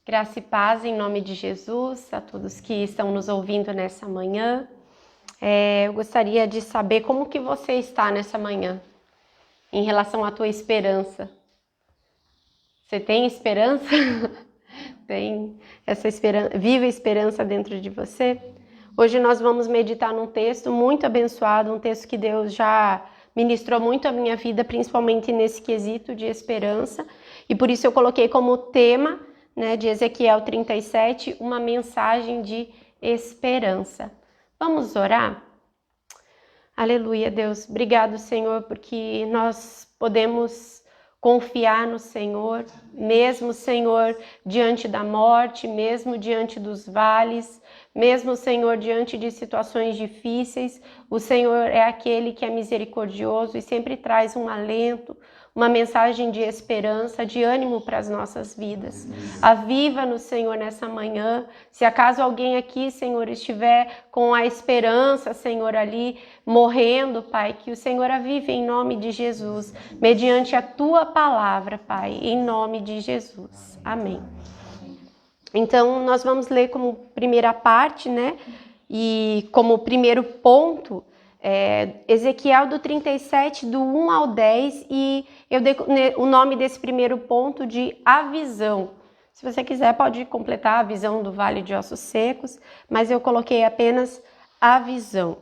Graça e paz em nome de Jesus, a todos que estão nos ouvindo nessa manhã. Eu gostaria de saber como que você está nessa manhã, em relação à tua esperança. Você tem esperança? Tem essa esperança, viva a esperança dentro de você? Hoje nós vamos meditar num texto muito abençoado, um texto que Deus já ministrou muito a minha vida, principalmente nesse quesito de esperança. E por isso eu coloquei como tema, de Ezequiel 37, uma mensagem de esperança. Vamos orar? Aleluia, Deus. Obrigado, Senhor, porque nós podemos confiar no Senhor, mesmo, Senhor, diante da morte, mesmo diante dos vales, mesmo, Senhor, diante de situações difíceis. O Senhor é aquele que é misericordioso e sempre traz um alento, uma mensagem de esperança, de ânimo para as nossas vidas. Aviva-nos, Senhor, nessa manhã. Se acaso alguém aqui, Senhor, estiver com a esperança, Senhor, ali morrendo, Pai, que o Senhor avive em nome de Jesus, mediante a Tua palavra, Pai, em nome de Jesus. Amém. Então, nós vamos ler como primeira parte, E como primeiro ponto, Ezequiel do 37, do 1 ao 10, e eu dei o nome desse primeiro ponto de A Visão. Se você quiser, pode completar a visão do Vale de Ossos Secos, mas eu coloquei apenas A Visão.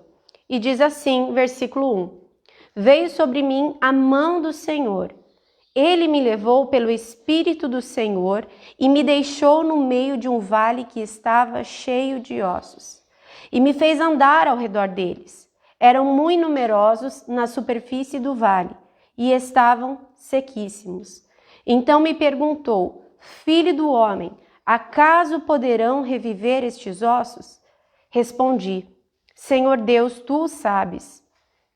E diz assim, versículo 1: Veio sobre mim a mão do Senhor. Ele me levou pelo Espírito do Senhor e me deixou no meio de um vale que estava cheio de ossos. E me fez andar ao redor deles. Eram muito numerosos na superfície do vale e estavam sequíssimos. Então me perguntou: Filho do homem, acaso poderão reviver estes ossos? Respondi: Senhor Deus, tu o sabes.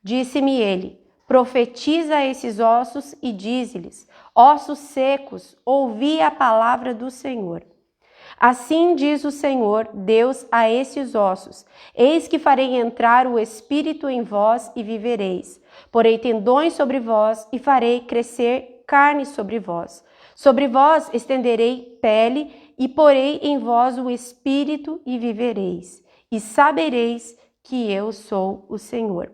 Disse-me ele: Profetiza a esses ossos e dize-lhes: Ossos secos, ouvi a palavra do Senhor. Assim diz o Senhor Deus a esses ossos: Eis que farei entrar o Espírito em vós e vivereis. Porei tendões sobre vós e farei crescer carne sobre vós. Sobre vós estenderei pele e porei em vós o Espírito e vivereis. E sabereis que eu sou o Senhor.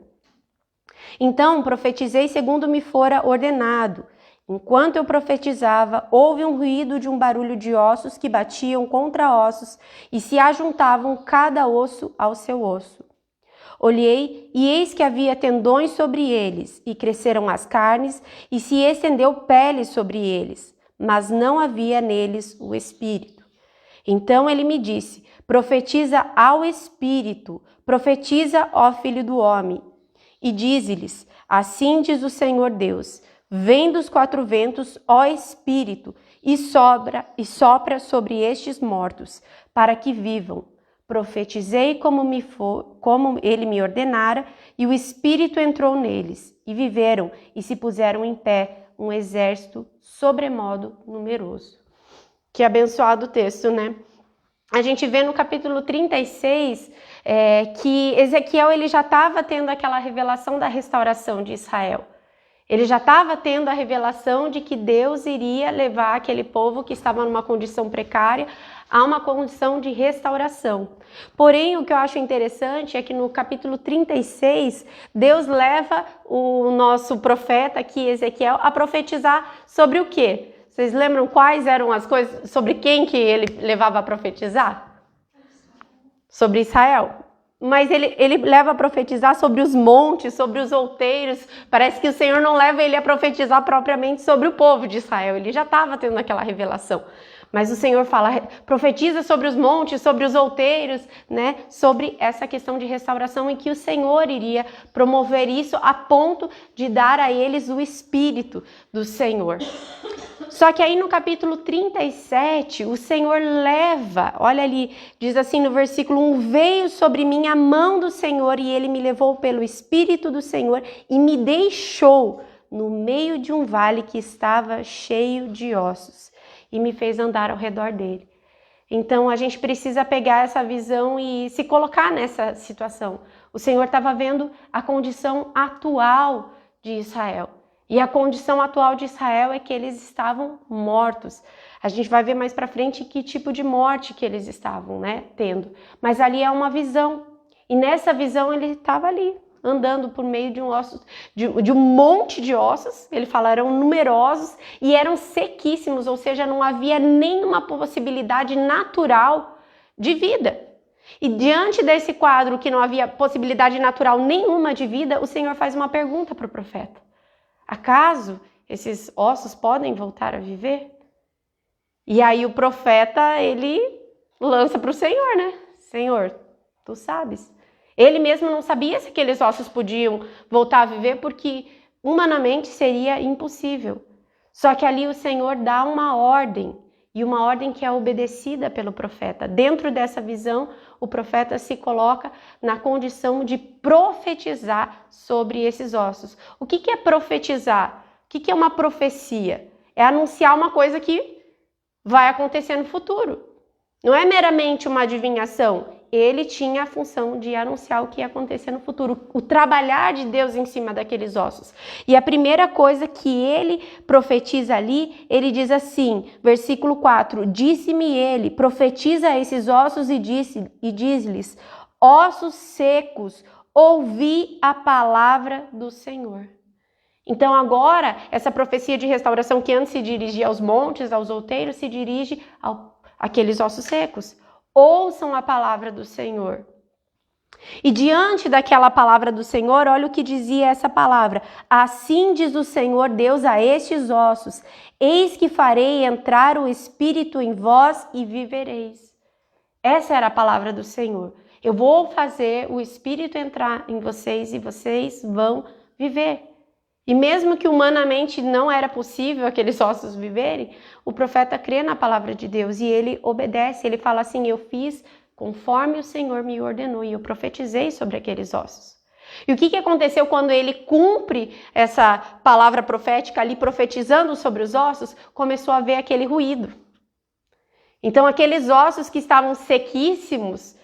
Então profetizei segundo me fora ordenado. Enquanto eu profetizava, houve um ruído de um barulho de ossos que batiam contra ossos e se ajuntavam cada osso ao seu osso. Olhei e eis que havia tendões sobre eles, e cresceram as carnes, e se estendeu pele sobre eles, mas não havia neles o Espírito. Então ele me disse: Profetiza ao Espírito, profetiza, ó Filho do homem, e dize-lhes: Assim diz o Senhor Deus: Vem dos quatro ventos, ó Espírito, e sopra sobre estes mortos, para que vivam. Profetizei como ele me ordenara, e o Espírito entrou neles, e viveram, e se puseram em pé, um exército sobremodo numeroso. Que abençoado texto, A gente vê no capítulo 36 que Ezequiel ele já estava tendo aquela revelação da restauração de Israel. Ele já estava tendo a revelação de que Deus iria levar aquele povo que estava numa condição precária a uma condição de restauração. Porém, o que eu acho interessante é que no capítulo 36, Deus leva o nosso profeta aqui, Ezequiel, a profetizar sobre o quê? Vocês lembram quais eram as coisas, sobre quem que ele levava a profetizar? Sobre Israel. Mas ele leva a profetizar sobre os montes, sobre os outeiros. Parece que o Senhor não leva ele a profetizar propriamente sobre o povo de Israel. Ele já estava tendo aquela revelação. Mas o Senhor fala, profetiza sobre os montes, sobre os outeiros, sobre essa questão de restauração em que o Senhor iria promover isso a ponto de dar a eles o Espírito do Senhor. Só que aí no capítulo 37, o Senhor leva, olha ali, diz assim no versículo 1, Veio sobre mim a mão do Senhor e ele me levou pelo Espírito do Senhor e me deixou no meio de um vale que estava cheio de ossos e me fez andar ao redor dele. Então a gente precisa pegar essa visão e se colocar nessa situação. O Senhor estava vendo a condição atual de Israel. E a condição atual de Israel é que eles estavam mortos. A gente vai ver mais para frente que tipo de morte que eles estavam, né, tendo. Mas ali é uma visão. E nessa visão ele estava ali, andando por meio de um monte de ossos. Ele fala, eram numerosos e eram sequíssimos, ou seja, não havia nenhuma possibilidade natural de vida. E diante desse quadro que não havia possibilidade natural nenhuma de vida, o Senhor faz uma pergunta para o profeta. Acaso esses ossos podem voltar a viver? E aí o profeta, ele lança para o Senhor, né? Senhor, tu sabes. Ele mesmo não sabia se aqueles ossos podiam voltar a viver, porque humanamente seria impossível. Só que ali o Senhor dá uma ordem, e uma ordem que é obedecida pelo profeta. Dentro dessa visão, o profeta se coloca na condição de profetizar sobre esses ossos. O que é profetizar? O que é uma profecia? É anunciar uma coisa que vai acontecer no futuro. Não é meramente uma adivinhação. Ele tinha a função de anunciar o que ia acontecer no futuro, o trabalhar de Deus em cima daqueles ossos. E a primeira coisa que ele profetiza ali, ele diz assim, versículo 4, disse-me ele, profetiza a esses ossos e diz-lhes, ossos secos, ouvi a palavra do Senhor. Então agora, essa profecia de restauração que antes se dirigia aos montes, aos outeiros, se dirige àqueles ossos secos. Ouçam a palavra do Senhor. E diante daquela palavra do Senhor, olha o que dizia essa palavra. Assim diz o Senhor Deus a estes ossos, eis que farei entrar o Espírito em vós e vivereis. Essa era a palavra do Senhor. Eu vou fazer o Espírito entrar em vocês e vocês vão viver. E mesmo que humanamente não era possível aqueles ossos viverem, o profeta crê na palavra de Deus e ele obedece. Ele fala assim, eu fiz conforme o Senhor me ordenou e eu profetizei sobre aqueles ossos. E o que aconteceu quando ele cumpre essa palavra profética ali, profetizando sobre os ossos? Começou a haver aquele ruído. Então aqueles ossos que estavam sequíssimos,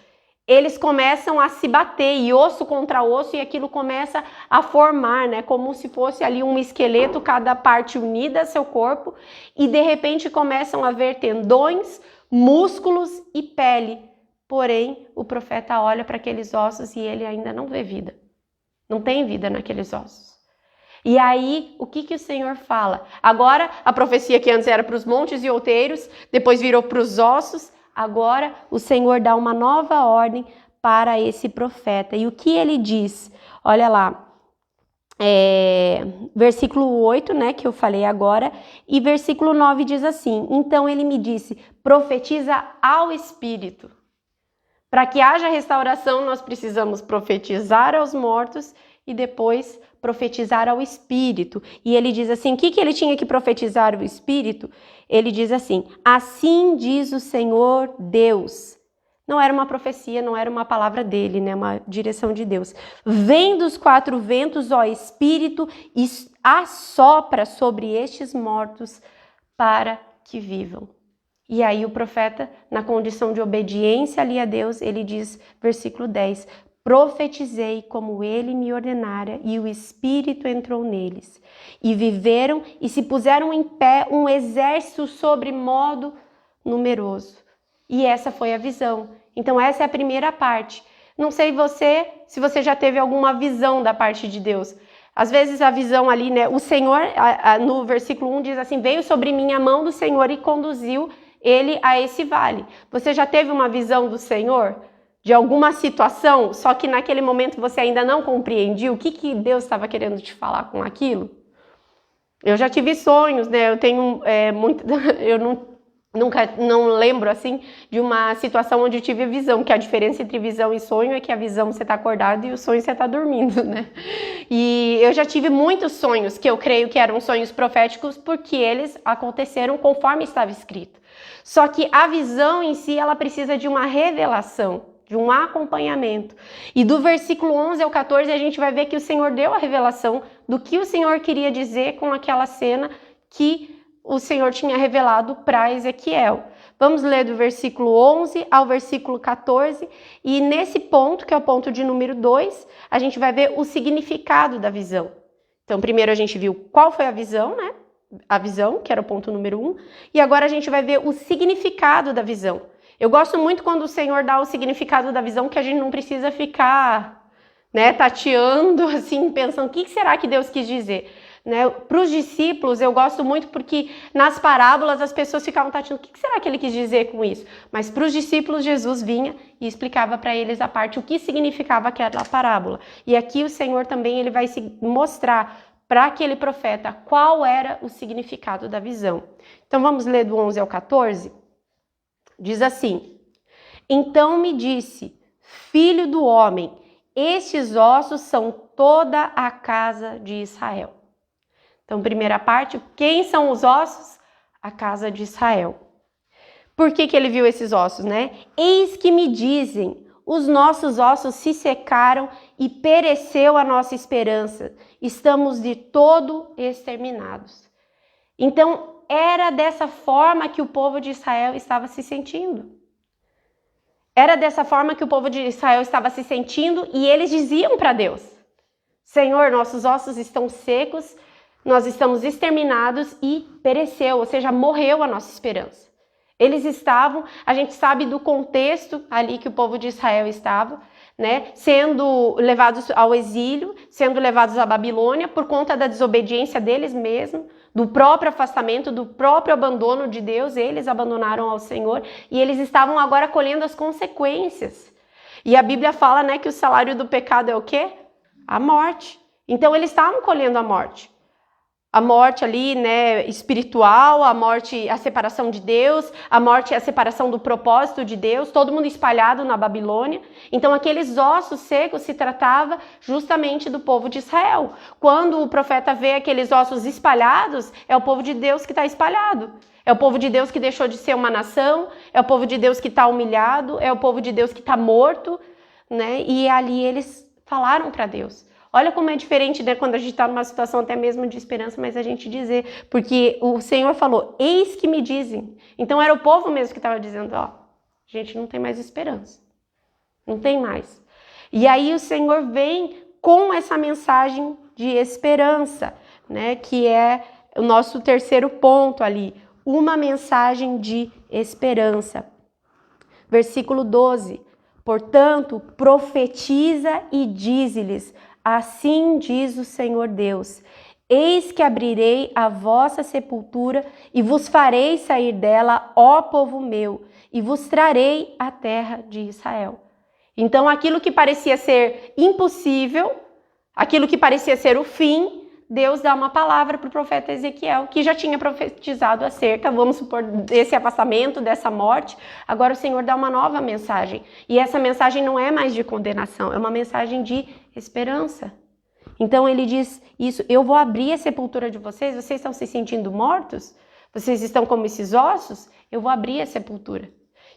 eles começam a se bater, e osso contra osso, e aquilo começa a formar, né? Como se fosse ali um esqueleto, cada parte unida a seu corpo, e de repente começam a haver tendões, músculos e pele. Porém, o profeta olha para aqueles ossos e ele ainda não vê vida. Não tem vida naqueles ossos. E aí, o que o Senhor fala? Agora, a profecia que antes era para os montes e outeiros, depois virou para os ossos. Agora o Senhor dá uma nova ordem para esse profeta. E o que ele diz? Olha lá, versículo 8, né, que eu falei agora, e versículo 9 diz assim, então ele me disse, profetiza ao Espírito. Para que haja restauração, nós precisamos profetizar aos mortos e depois profetizar ao Espírito. E ele diz assim, o que ele tinha que profetizar ao Espírito? Ele diz assim, assim diz o Senhor Deus. Não era uma profecia, não era uma palavra dele, né? Uma direção de Deus. Vem dos quatro ventos, ó Espírito, e assopra sobre estes mortos para que vivam. E aí o profeta, na condição de obediência ali a Deus, ele diz, versículo 10, profetizei como ele me ordenara e o Espírito entrou neles. E viveram e se puseram em pé um exército sobre modo numeroso. E essa foi a visão. Então essa é a primeira parte. Não sei se você já teve alguma visão da parte de Deus. Às vezes a visão ali, né? O Senhor, no versículo 1 diz assim, veio sobre mim a mão do Senhor e conduziu ele a esse vale. Você já teve uma visão do Senhor? De alguma situação, só que naquele momento você ainda não compreendia o que Deus estava querendo te falar com aquilo? Eu já tive sonhos, né? Eu tenho nunca lembro assim de uma situação onde eu tive visão, que a diferença entre visão e sonho é que a visão você está acordado e o sonho você está dormindo, né? E eu já tive muitos sonhos que eu creio que eram sonhos proféticos porque eles aconteceram conforme estava escrito. Só que a visão em si, ela precisa de uma revelação, de um acompanhamento. E do versículo 11 ao 14 a gente vai ver que o Senhor deu a revelação do que o Senhor queria dizer com aquela cena que o Senhor tinha revelado para Ezequiel. Vamos ler do versículo 11 ao versículo 14 e nesse ponto, que é o ponto de número 2, a gente vai ver o significado da visão. Então primeiro a gente viu qual foi a visão, né? a visão, que era o ponto número 1, e agora a gente vai ver o significado da visão. Eu gosto muito quando o Senhor dá o significado da visão, que a gente não precisa ficar, né, tateando, assim, pensando, o que será que Deus quis dizer? Né? Para os discípulos, eu gosto muito porque nas parábolas as pessoas ficavam tateando, o que será que ele quis dizer com isso? Mas para os discípulos, Jesus vinha e explicava para eles a parte, o que significava aquela parábola. E aqui o Senhor também ele vai se mostrar para aquele profeta qual era o significado da visão. Então vamos ler do 11 ao 14? Diz assim: Então me disse, filho do homem, estes ossos são toda a casa de Israel. Então, primeira parte, quem são os ossos? A casa de Israel. Por que ele viu esses ossos, né? Eis que me dizem, os nossos ossos se secaram e pereceu a nossa esperança. Estamos de todo exterminados. Então, era dessa forma que o povo de Israel estava se sentindo. Era dessa forma que o povo de Israel estava se sentindo e eles diziam para Deus: Senhor, nossos ossos estão secos, nós estamos exterminados e pereceu, ou seja, morreu a nossa esperança. Eles estavam, a gente sabe do contexto ali que o povo de Israel estava, né, sendo levados ao exílio, sendo levados à Babilônia por conta da desobediência deles mesmos, do próprio afastamento, do próprio abandono de Deus, eles abandonaram ao Senhor e eles estavam agora colhendo as consequências. E a Bíblia fala, né, que o salário do pecado é o quê? A morte. Então eles estavam colhendo a morte. A morte ali, né, espiritual, a morte, a separação de Deus, a morte, a separação do propósito de Deus, todo mundo espalhado na Babilônia. Então aqueles ossos secos se tratava justamente do povo de Israel. Quando o profeta vê aqueles ossos espalhados, é o povo de Deus que está espalhado. É o povo de Deus que deixou de ser uma nação, é o povo de Deus que está humilhado, é o povo de Deus que está morto, né? E ali eles falaram para Deus. Olha como é diferente, né, quando a gente está numa situação até mesmo de esperança, mas a gente dizer, porque o Senhor falou, eis que me dizem. Então era o povo mesmo que estava dizendo, ó, gente, não tem mais esperança, não tem mais. E aí o Senhor vem com essa mensagem de esperança, né, que é o nosso terceiro ponto ali, uma mensagem de esperança. Versículo 12, portanto, profetiza e dize-lhes, assim diz o Senhor Deus, eis que abrirei a vossa sepultura e vos farei sair dela, ó povo meu, e vos trarei a terra de Israel. Então aquilo que parecia ser impossível, aquilo que parecia ser o fim, Deus dá uma palavra para o profeta Ezequiel, que já tinha profetizado acerca, vamos supor, desse afastamento, dessa morte. Agora o Senhor dá uma nova mensagem. E essa mensagem não é mais de condenação, é uma mensagem de esperança. Então ele diz isso, eu vou abrir a sepultura de vocês, vocês estão se sentindo mortos? Vocês estão como esses ossos? Eu vou abrir a sepultura.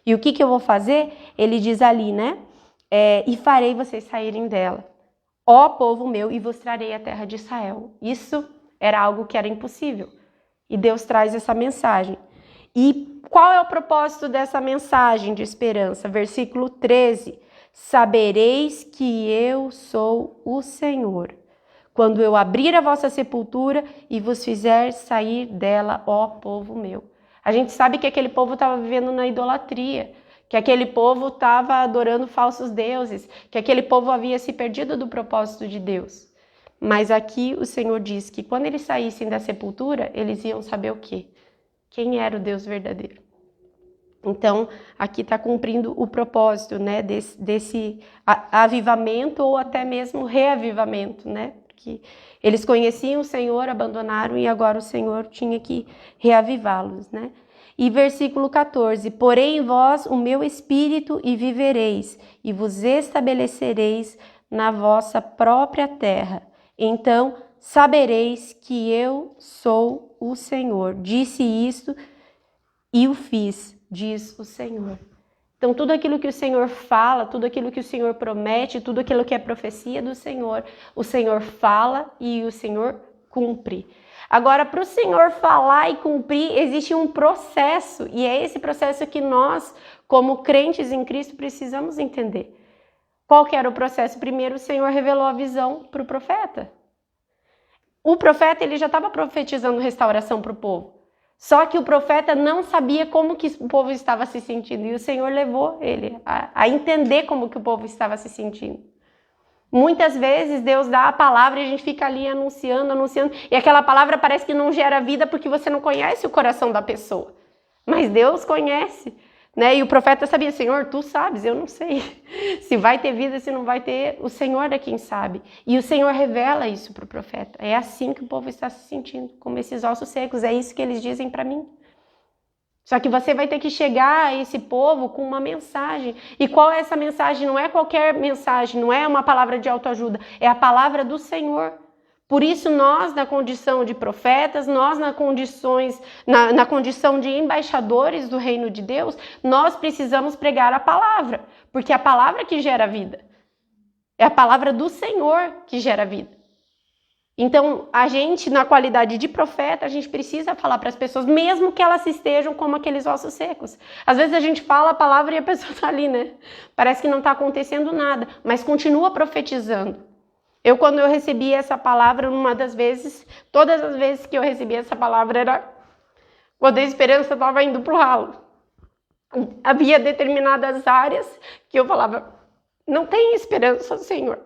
E o que eu vou fazer? Ele diz ali, né? E farei vocês saírem dela. Ó povo meu, e vos trarei a terra de Israel. Isso era algo que era impossível. E Deus traz essa mensagem. E qual é o propósito dessa mensagem de esperança? Versículo 13. Sabereis que eu sou o Senhor, quando eu abrir a vossa sepultura e vos fizer sair dela, ó povo meu. A gente sabe que aquele povo estava vivendo na idolatria, que aquele povo estava adorando falsos deuses, que aquele povo havia se perdido do propósito de Deus. Mas aqui o Senhor diz que quando eles saíssem da sepultura, eles iam saber o quê? Quem era o Deus verdadeiro. Então, aqui está cumprindo o propósito, né, desse avivamento ou até mesmo reavivamento, né? Porque eles conheciam o Senhor, abandonaram e agora o Senhor tinha que reavivá-los, né? E versículo 14, porém vós o meu espírito e vivereis, e vos estabelecereis na vossa própria terra. Então sabereis que eu sou o Senhor. Disse isto e o fiz, diz o Senhor. Então tudo aquilo que o Senhor fala, tudo aquilo que o Senhor promete, tudo aquilo que é profecia do Senhor, o Senhor fala e o Senhor cumpre. Agora, para o Senhor falar e cumprir, existe um processo, e é esse processo que nós, como crentes em Cristo, precisamos entender. Qual que era o processo? Primeiro, o Senhor revelou a visão para o profeta. O profeta, ele já estava profetizando restauração para o povo. Só que o profeta não sabia como que o povo estava se sentindo. E o Senhor levou ele a entender como que o povo estava se sentindo. Muitas vezes Deus dá a palavra e a gente fica ali anunciando. E aquela palavra parece que não gera vida porque você não conhece o coração da pessoa. Mas Deus conhece. Né? E o profeta sabia, Senhor, tu sabes, eu não sei se vai ter vida, se não vai ter, o Senhor é quem sabe. E o Senhor revela isso para o profeta. É assim que o povo está se sentindo, como esses ossos secos, é isso que eles dizem para mim. Só que você vai ter que chegar a esse povo com uma mensagem. E qual é essa mensagem? Não é qualquer mensagem, não é uma palavra de autoajuda, é a palavra do Senhor. Por isso nós, na condição de profetas, nós na condição de embaixadores do reino de Deus, nós precisamos pregar a palavra, porque é a palavra que gera vida. É a palavra do Senhor que gera vida. Então, a gente, na qualidade de profeta, a gente precisa falar para as pessoas, mesmo que elas estejam como aqueles ossos secos. Às vezes a gente fala a palavra e a pessoa está ali, né? Parece que não está acontecendo nada, mas continua profetizando. Quando eu recebi essa palavra, uma das vezes, todas as vezes que eu recebi essa palavra era quando a esperança estava indo para o ralo. Havia determinadas áreas que eu falava, não tem esperança, Senhor.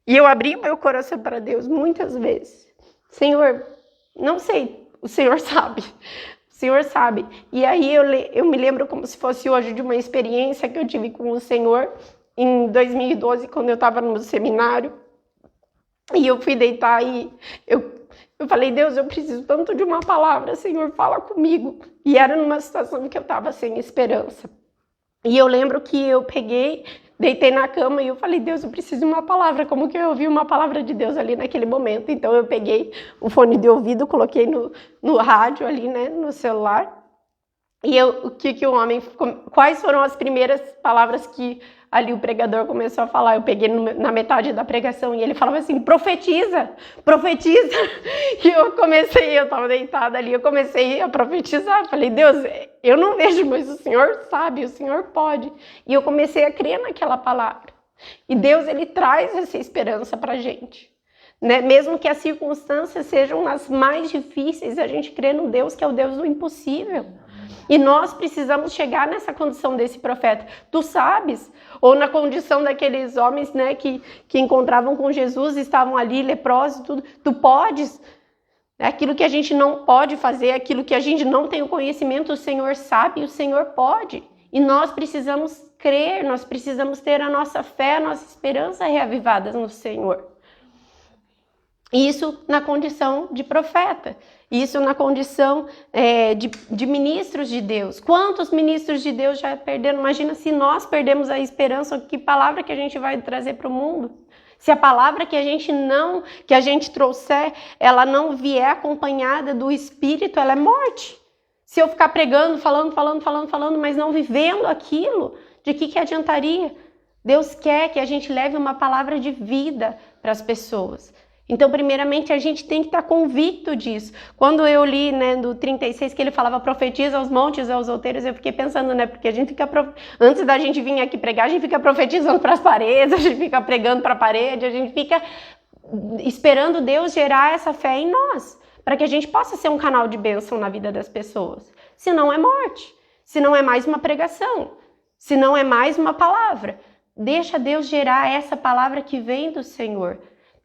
E eu abri meu coração para Deus muitas vezes. Senhor, não sei, o Senhor sabe. O Senhor sabe. E aí eu me lembro como se fosse hoje de uma experiência que eu tive com o Senhor em 2012, quando eu estava no seminário. E eu fui deitar e eu falei, Deus, eu preciso tanto de uma palavra, Senhor, fala comigo. E era numa situação que eu estava sem esperança. E eu lembro que eu deitei na cama e eu falei, Deus, eu preciso de uma palavra. Como que eu ouvi uma palavra de Deus ali naquele momento? Então eu peguei o fone de ouvido, coloquei no rádio ali, né, no celular. E quais foram as primeiras palavras que ali o pregador começou a falar? Eu peguei na metade da pregação e ele falava assim, profetiza, profetiza. E eu estava deitada ali, eu comecei a profetizar. Falei, Deus, eu não vejo, mas o Senhor sabe, o Senhor pode. E eu comecei a crer naquela palavra. E Deus, ele traz essa esperança para a gente. Né? Mesmo que as circunstâncias sejam as mais difíceis, a gente crê no Deus que é o Deus do impossível. E nós precisamos chegar nessa condição desse profeta. Tu sabes? Ou na condição daqueles homens, né, que encontravam com Jesus, estavam ali leprosos e tudo. Tu podes? Aquilo que a gente não pode fazer, aquilo que a gente não tem o conhecimento, o Senhor sabe e o Senhor pode. E nós precisamos crer, nós precisamos ter a nossa fé, a nossa esperança reavivadas no Senhor. Isso na condição de profeta. Isso na condição de ministros de Deus. Quantos ministros de Deus já perderam? Imagina se nós perdemos a esperança, que palavra que a gente vai trazer para o mundo? Se a palavra que a gente trouxer, ela não vier acompanhada do Espírito, ela é morte. Se eu ficar pregando, falando, mas não vivendo aquilo, de que adiantaria? Deus quer que a gente leve uma palavra de vida para as pessoas. Então, primeiramente, a gente tem que estar convicto disso. Quando eu li, né, do 36, que ele falava profetiza aos montes e aos outeiros, eu fiquei pensando, né, porque a gente fica, antes da gente vir aqui pregar, a gente fica profetizando para as paredes, a gente fica pregando para a parede, a gente fica esperando Deus gerar essa fé em nós, para que a gente possa ser um canal de bênção na vida das pessoas. Se não é morte, se não é mais uma pregação, se não é mais uma palavra. Deixa Deus gerar essa palavra que vem do Senhor.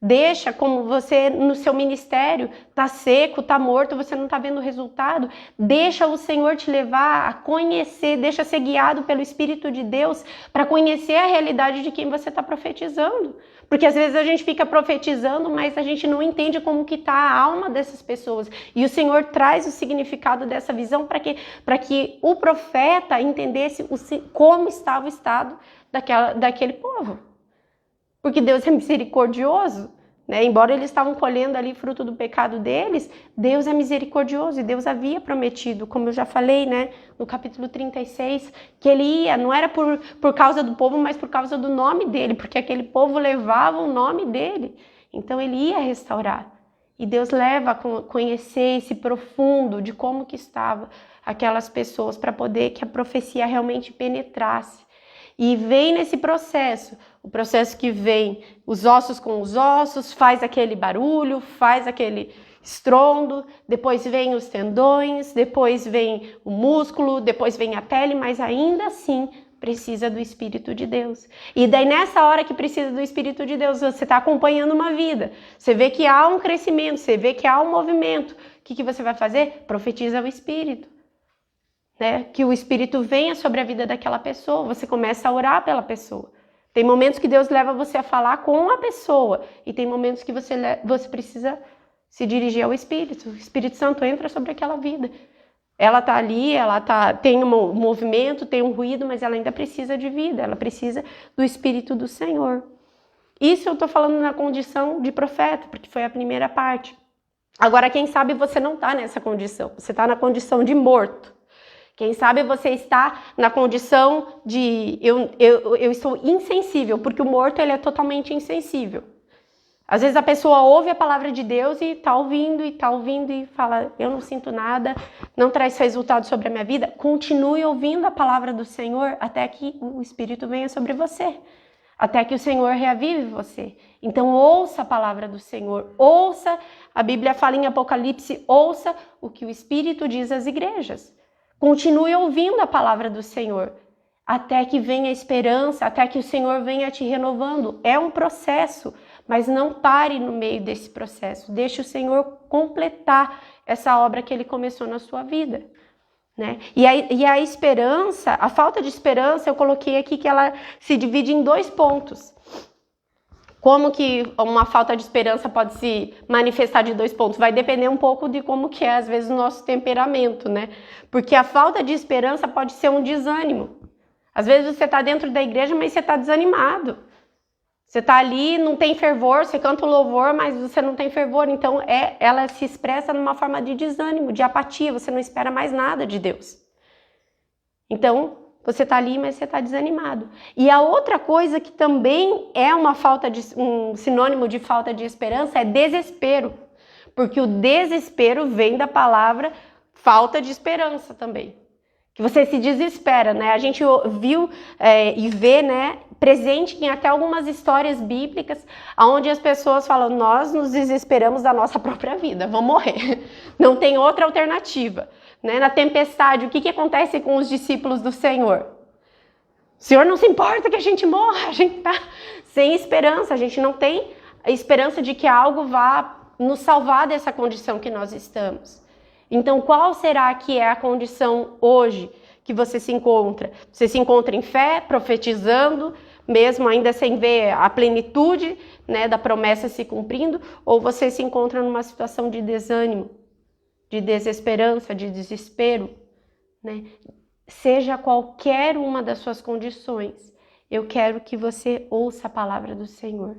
Deixa, como você no seu ministério tá seco, tá morto, você não tá vendo o resultado, deixa o Senhor te levar a conhecer, deixa ser guiado pelo Espírito de Deus para conhecer a realidade de quem você está profetizando. Porque às vezes a gente fica profetizando, mas a gente não entende como que tá a alma dessas pessoas. E o Senhor traz o significado dessa visão para que o profeta entendesse como estava o estado daquele povo. Porque Deus é misericordioso, né? Embora eles estavam colhendo ali fruto do pecado deles, Deus é misericordioso e Deus havia prometido, como eu já falei, né, no capítulo 36, que ele ia, não era por causa do povo, mas por causa do nome dele, porque aquele povo levava o nome dele, então ele ia restaurar. E Deus leva a conhecer esse profundo de como que estava aquelas pessoas para poder que a profecia realmente penetrasse. E vem nesse processo O processo que vem os ossos com os ossos, faz aquele barulho, faz aquele estrondo, depois vem os tendões, depois vem o músculo, depois vem a pele, mas ainda assim precisa do Espírito de Deus. E daí nessa hora que precisa do Espírito de Deus, você está acompanhando uma vida, você vê que há um crescimento, você vê que há um movimento. O que você vai fazer? Profetiza o Espírito. Né? Que o Espírito venha sobre a vida daquela pessoa, você começa a orar pela pessoa. Tem momentos que Deus leva você a falar com a pessoa e tem momentos que você precisa se dirigir ao Espírito. O Espírito Santo entra sobre aquela vida. Ela está ali, tem um movimento, tem um ruído, mas ela ainda precisa de vida, ela precisa do Espírito do Senhor. Isso eu estou falando na condição de profeta, porque foi a primeira parte. Agora, quem sabe você não está nessa condição, você está na condição de morto. Quem sabe você está na condição de eu estou insensível, porque o morto ele é totalmente insensível. Às vezes a pessoa ouve a palavra de Deus e está ouvindo e fala, eu não sinto nada, não traz resultado sobre a minha vida. Continue ouvindo a palavra do Senhor até que o Espírito venha sobre você, até que o Senhor reavive você. Então ouça a palavra do Senhor, ouça, a Bíblia fala em Apocalipse, ouça o que o Espírito diz às igrejas. Continue ouvindo a palavra do Senhor, até que venha a esperança, até que o Senhor venha te renovando. É um processo, mas não pare no meio desse processo. Deixe o Senhor completar essa obra que Ele começou na sua vida. Né? E a esperança, a falta de esperança, eu coloquei aqui que ela se divide em 2 pontos. Como que uma falta de esperança pode se manifestar de 2 pontos? Vai depender um pouco de como que é, às vezes, o nosso temperamento, né? Porque a falta de esperança pode ser um desânimo. Às vezes você está dentro da igreja, mas você está desanimado. Você está ali, não tem fervor, você canta o louvor, mas você não tem fervor. Então, ela se expressa numa forma de desânimo, de apatia. Você não espera mais nada de Deus. Então, você está ali, mas você está desanimado. E a outra coisa que também é um sinônimo de falta de esperança é desespero. Porque o desespero vem da palavra falta de esperança também. Que você se desespera, né? A gente viu e vê, né, presente em até algumas histórias bíblicas, onde as pessoas falam, nós nos desesperamos da nossa própria vida, vamos morrer. Não tem outra alternativa. Né? Na tempestade, o que acontece com os discípulos do Senhor? O Senhor não se importa que a gente morra, a gente está sem esperança, a gente não tem a esperança de que algo vá nos salvar dessa condição que nós estamos. Então, qual será que é a condição hoje que você se encontra? Você se encontra em fé, profetizando, mesmo ainda sem ver a plenitude, né, da promessa se cumprindo, ou você se encontra numa situação de desânimo, de desesperança, de desespero, né? Seja qualquer uma das suas condições, eu quero que você ouça a palavra do Senhor.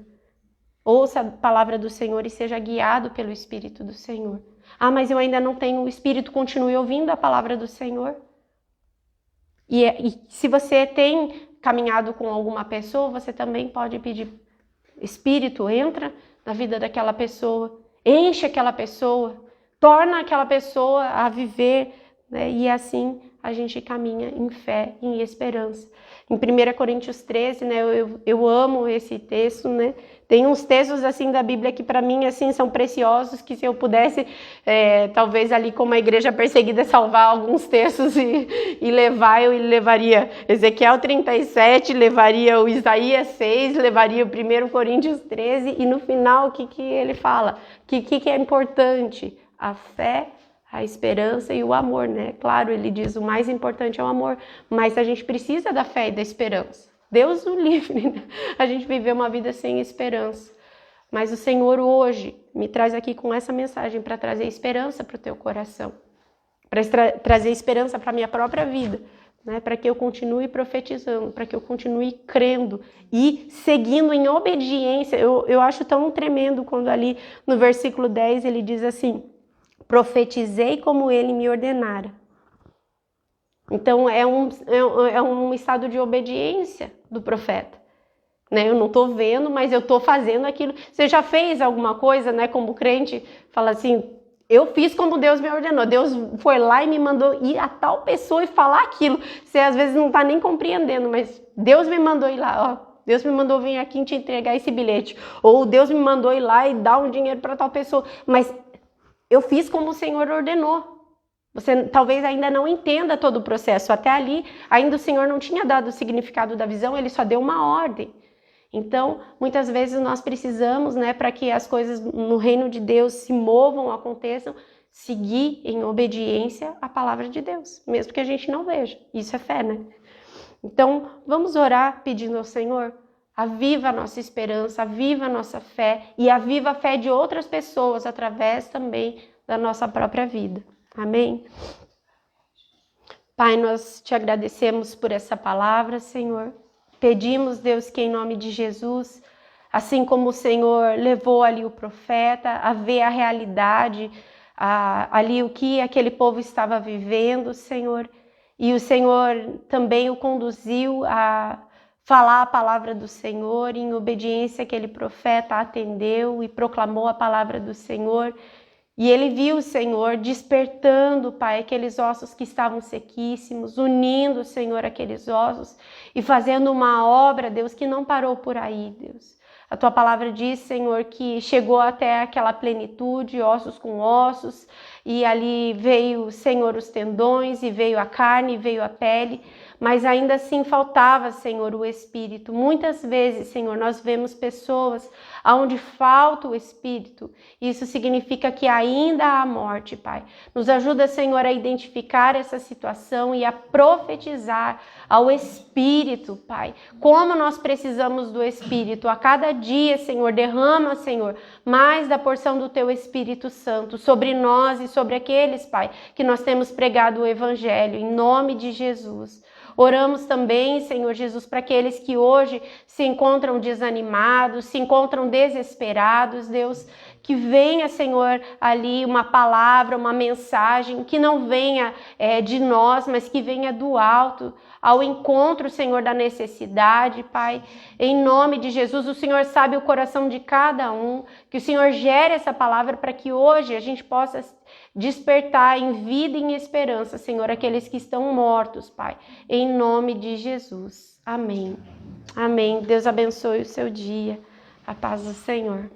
Ouça a palavra do Senhor e seja guiado pelo Espírito do Senhor. Ah, mas eu ainda não tenho o Espírito, continue ouvindo a palavra do Senhor. E se você tem caminhado com alguma pessoa, você também pode pedir, Espírito, entra na vida daquela pessoa, enche aquela pessoa, torna aquela pessoa a viver, né? E assim a gente caminha em fé, em esperança. Em 1 Coríntios 13, né, eu amo esse texto, né? Tem uns textos assim da Bíblia que para mim assim são preciosos, que se eu pudesse, talvez ali como a igreja perseguida, salvar alguns textos e levar, eu levaria Ezequiel 37, levaria o Isaías 6, levaria o 1 Coríntios 13 e no final o que ele fala? O que é importante? A fé, a esperança e o amor, né? Claro, ele diz o mais importante é o amor, mas a gente precisa da fé e da esperança. Deus o livre, né? A gente viver uma vida sem esperança. Mas o Senhor hoje me traz aqui com essa mensagem para trazer esperança para o teu coração, para trazer esperança para a minha própria vida, né? Para que eu continue profetizando, para que eu continue crendo e seguindo em obediência. Eu acho tão tremendo quando ali no versículo 10 ele diz assim, profetizei como ele me ordenara. Então é um estado de obediência do profeta, né? Eu não estou vendo, mas eu estou fazendo aquilo. Você já fez alguma coisa, né? Como crente, fala assim, eu fiz como Deus me ordenou. Deus foi lá e me mandou ir a tal pessoa e falar aquilo. Você às vezes não está nem compreendendo, mas Deus me mandou ir lá, ó. Deus me mandou vir aqui te entregar esse bilhete. Ou Deus me mandou ir lá e dar um dinheiro para tal pessoa. Mas eu fiz como o Senhor ordenou. Você talvez ainda não entenda todo o processo. Até ali, ainda o Senhor não tinha dado o significado da visão, Ele só deu uma ordem. Então, muitas vezes nós precisamos, né, para que as coisas no reino de Deus se movam, aconteçam, seguir em obediência à palavra de Deus, mesmo que a gente não veja. Isso é fé, né? Então, vamos orar pedindo ao Senhor, aviva a nossa esperança, aviva a nossa fé e aviva a fé de outras pessoas através também da nossa própria vida. Amém? Pai, nós te agradecemos por essa palavra, Senhor. Pedimos, Deus, que em nome de Jesus, assim como o Senhor levou ali o profeta a ver a realidade, ali o que aquele povo estava vivendo, Senhor, e o Senhor também o conduziu a falar a palavra do Senhor, em obediência aquele profeta atendeu e proclamou a palavra do Senhor. E ele viu o Senhor despertando, Pai, aqueles ossos que estavam sequíssimos, unindo, Senhor, aqueles ossos e fazendo uma obra, Deus, que não parou por aí, Deus. A tua palavra diz, Senhor, que chegou até aquela plenitude, ossos com ossos, e ali veio, Senhor, os tendões, e veio a carne, e veio a pele, mas ainda assim faltava, Senhor, o Espírito. Muitas vezes, Senhor, nós vemos pessoas onde falta o Espírito. Isso significa que ainda há morte, Pai. Nos ajuda, Senhor, a identificar essa situação e a profetizar ao Espírito, Pai. Como nós precisamos do Espírito. A cada dia, Senhor, derrama, Senhor, mais da porção do Teu Espírito Santo sobre nós e sobre aqueles, Pai, que nós temos pregado o Evangelho, em nome de Jesus. Oramos também, Senhor Jesus, para aqueles que hoje se encontram desanimados, se encontram desesperados, Deus, que venha, Senhor, ali uma palavra, uma mensagem, que não venha de nós, mas que venha do alto, ao encontro, Senhor, da necessidade, Pai. Em nome de Jesus, o Senhor sabe o coração de cada um, que o Senhor gere essa palavra para que hoje a gente possa despertar em vida e em esperança, Senhor, aqueles que estão mortos, Pai. Em nome de Jesus. Amém. Amém. Deus abençoe o seu dia. A paz do Senhor.